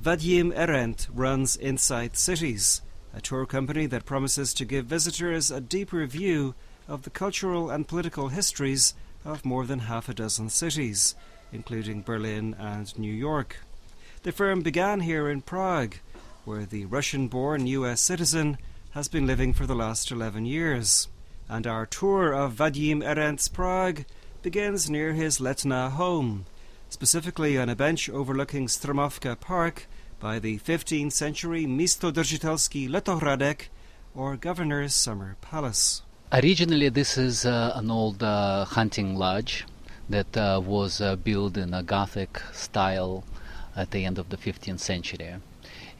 Vadim Erent runs Inside Cities, a tour company that promises to give visitors a deeper view of the cultural and political histories of more than half a dozen cities, including Berlin and New York. The firm began here in Prague, where the Russian-born US citizen has been living for the last 11 years. And our tour of Vadim Erent's Prague begins near his Letná home, specifically on a bench overlooking Stromovka Park by the 15th century Místodržitelský letohrádek, or Governor's Summer Palace. Originally this is an old hunting lodge that was built in a Gothic style at the end of the 15th century.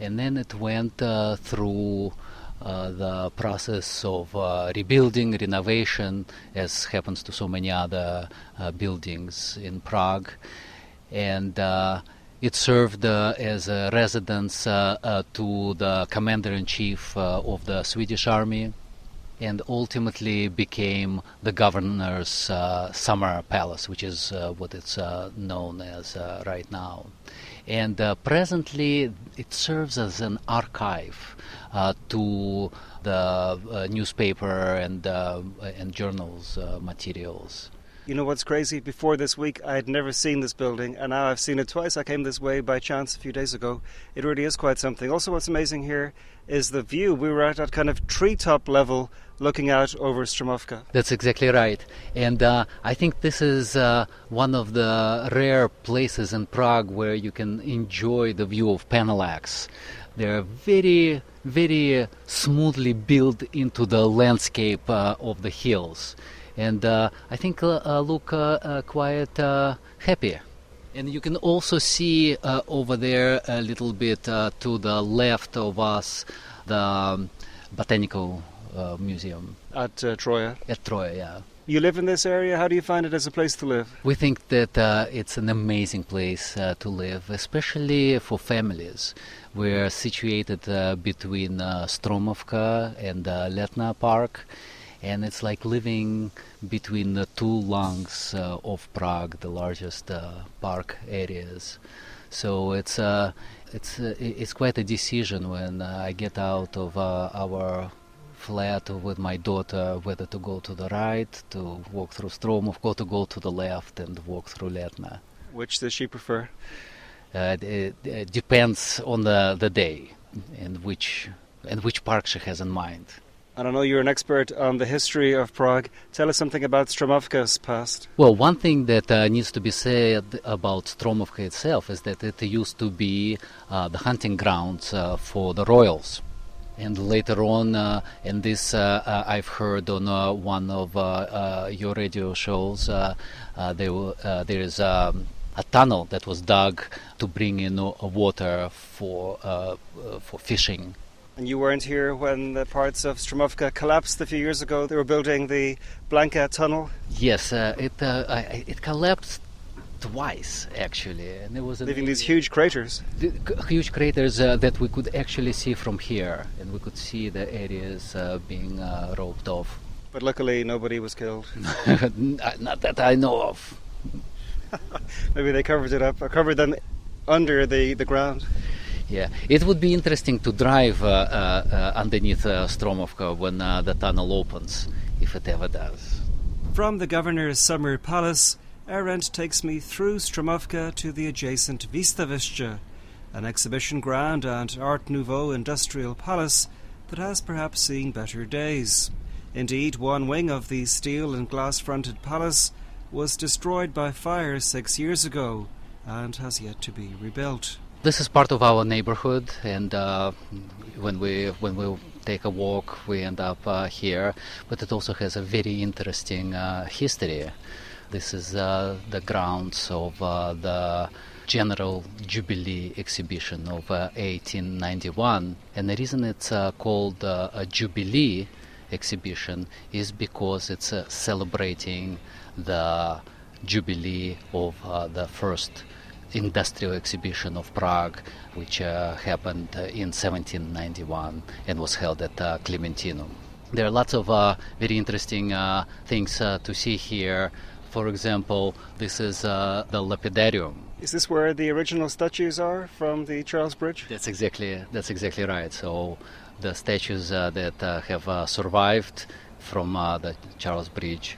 And then it went through the process of rebuilding, renovation, as happens to so many other buildings in Prague. And it served as a residence to the commander-in-chief of the Swedish army, and ultimately became the governor's summer palace, which is what it's known as right now. And presently it serves as an archive to the newspaper and journals materials. You know what's crazy? Before this week I had never seen this building, and now I've seen it twice. I came this way by chance a few days ago. It really is quite something. Also, what's amazing here is the view. We were at that kind of treetop level looking out over Stromovka. That's exactly right. And I think this is one of the rare places in Prague where you can enjoy the view of parallax. They're very, very smoothly built into the landscape of the hills. And I think look quite happy. And you can also see over there a little bit to the left of us the Botanical Museum. At Troja? At Troja, yeah. You live in this area. How do you find it as a place to live? We think that it's an amazing place to live, especially for families. We're situated between Stromovka and Letná Park. And it's like living between the two lungs of Prague, the largest park areas. So it's quite a decision when I get out of our flat with my daughter whether to go to the right, to walk through Stromovka, or to go to the left and walk through Letná. Which does she prefer? It depends on the day and which park she has in mind. And I know you're an expert on the history of Prague. Tell us something about Stromovka's past. Well, one thing that needs to be said about Stromovka itself is that it used to be the hunting grounds for the royals. And later on, and this I've heard on one of your radio shows, there is a tunnel that was dug to bring in water for fishing. And you weren't here when the parts of Stromovka collapsed a few years ago. They were building the Blanka tunnel. Yes, it collapsed twice, actually. And it was leaving these huge craters. Huge craters that we could actually see from here. And we could see the areas being roped off. But luckily nobody was killed. Not that I know of. Maybe they covered it up, or covered them under the ground. Yeah, it would be interesting to drive underneath Stromovka when the tunnel opens, if it ever does. From the Governor's Summer Palace, Erent takes me through Stromovka to the adjacent Výstaviště, an exhibition ground and Art Nouveau industrial palace that has perhaps seen better days. Indeed, one wing of the steel and glass-fronted palace was destroyed by fire 6 years ago and has yet to be rebuilt. This is part of our neighborhood, and when we take a walk, we end up here. But it also has a very interesting history. This is the grounds of the General Jubilee exhibition of 1891, and the reason it's called a Jubilee exhibition is because it's celebrating the Jubilee of the first industrial exhibition of Prague, which happened in 1791 and was held at Clementinum. There are lots of very interesting things to see here. For example, this is the lapidarium, Is this where the original statues are from the Charles Bridge? That's exactly right. So the statues that have survived from the Charles Bridge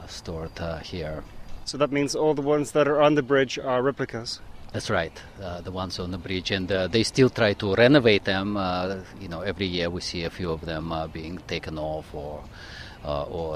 stored here. So that means all the ones that are on the bridge are replicas? That's right, the ones on the bridge, and they still try to renovate them. Every year we see a few of them being taken off or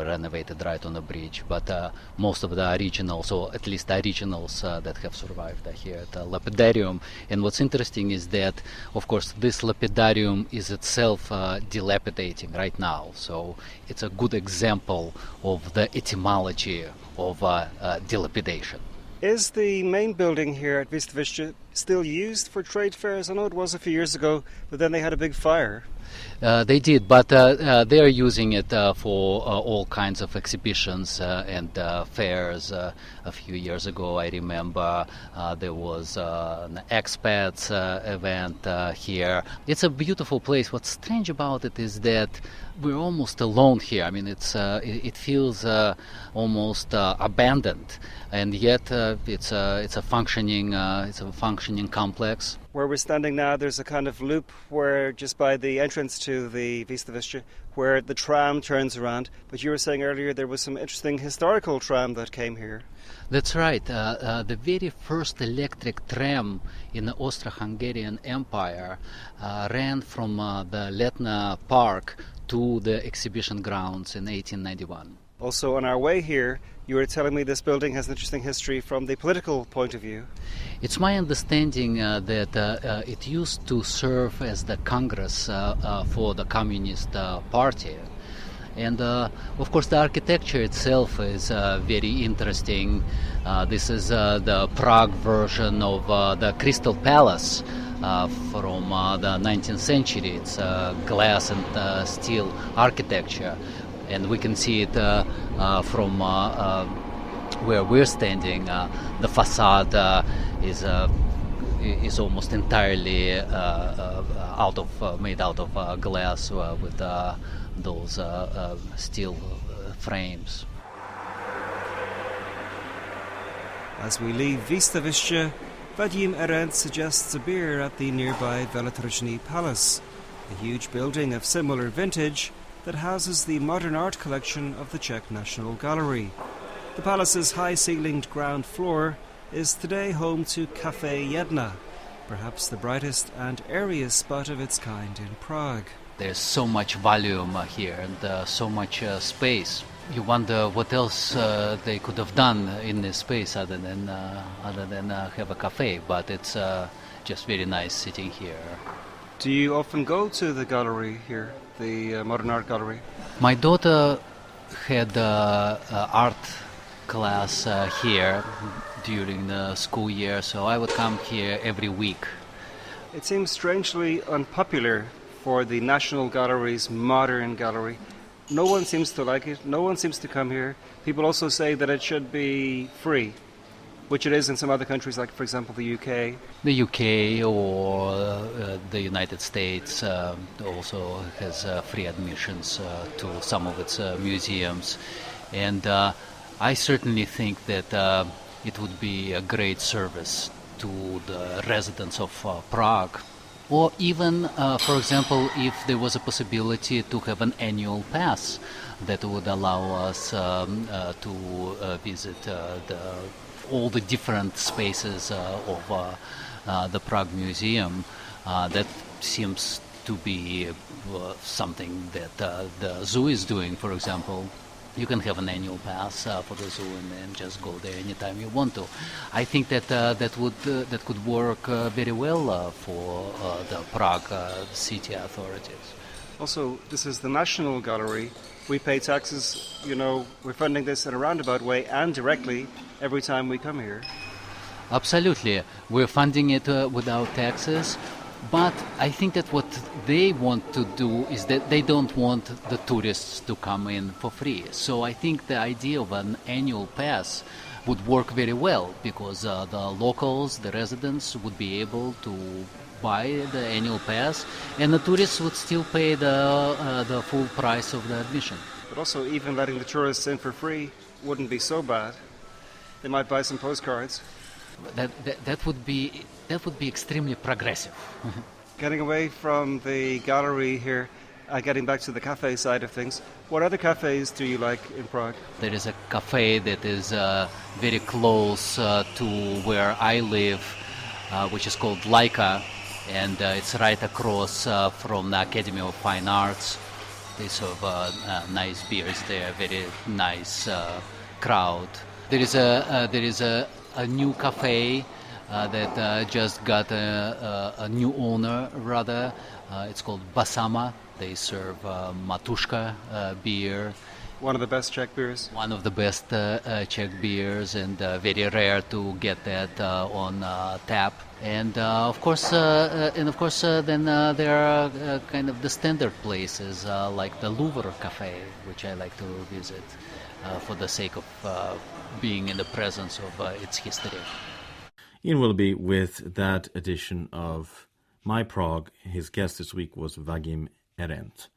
renovated right on the bridge. But most of the originals, or at least the originals that have survived, are here at the lapidarium. And what's interesting is that, of course, this lapidarium is itself dilapidating right now. So it's a good example of the etymology of dilapidation. Is the main building here at Místodržitelský still used for trade fairs? I know it was a few years ago, but then they had a big fire. They did, but they are using it for all kinds of exhibitions and fairs. A few years ago, I remember there was an expats event here. It's a beautiful place. What's strange about it is that we're almost alone here. I mean, it feels almost abandoned, and yet it's a functioning complex. Where we're standing now, there's a kind of loop where just by the entrance to the Místodržitelský, where the tram turns around. But you were saying earlier there was some interesting historical tram that came here. That's right. The very first electric tram in the Austro-Hungarian Empire ran from the Letná Park to the exhibition grounds in 1891. Also, on our way here, you were telling me this building has an interesting history from the political point of view. It's my understanding that it used to serve as the Congress for the Communist Party. And of course the architecture itself is very interesting. This is the Prague version of the Crystal Palace from the 19th century. It's glass and steel architecture. And we can see it from where we're standing. The facade is almost entirely made out of glass with those steel frames. As we leave Místodržitelský, Vadim Erent suggests a beer at the nearby Veletržný Palace, a huge building of similar vintage that houses the modern art collection of the Czech National Gallery. The palace's high-ceilinged ground floor is today home to Café Letná, perhaps the brightest and airiest spot of its kind in Prague. There's so much volume here and so much space. You wonder what else they could have done in this space other than have a cafe, but it's just very nice sitting here. Do you often go to the gallery here, the Modern Art Gallery? My daughter had art class here during the school year, so I would come here every week. It seems strangely unpopular for the National Gallery's Modern Gallery. No one seems to like it. No one seems to come here. People also say that it should be free, which it is in some other countries, like, for example, the UK. The UK or the United States also has free admissions to some of its museums. And I certainly think that it would be a great service to the residents of Prague. Or even, for example, if there was a possibility to have an annual pass that would allow us to visit all the different spaces of the Prague Museum. That seems to be something that the zoo is doing, for example. You can have an annual pass for the zoo and just go there anytime you want to. I think that that could work very well for the Prague city authorities. Also, this is the National Gallery. We pay taxes, we're funding this in a roundabout way and directly every time we come here. Absolutely. We're funding it without taxes. But I think that what they want to do is that they don't want the tourists to come in for free. So I think the idea of an annual pass would work very well because the locals, the residents, would be able to buy the annual pass and the tourists would still pay the full price of the admission. But also even letting the tourists in for free wouldn't be so bad. They might buy some postcards. That would be extremely progressive. Getting away from the gallery here, getting back to the cafe side of things, what other cafes do you like in Prague? There is a cafe that is very close to where I live, which is called Laika, and it's right across from the Academy of Fine Arts. They serve nice beers there, very nice crowd. There is a new cafe that just got a new owner, rather. It's called Basama. They serve Matushka beer. One of the best Czech beers. One of the best Czech beers, and very rare to get that on tap. And of course, then there are kind of the standard places like the Louvre Cafe, which I like to visit for the sake of being in the presence of its history. Ian Willoughby with that edition of My Prague. His guest this week was Vadim Erent.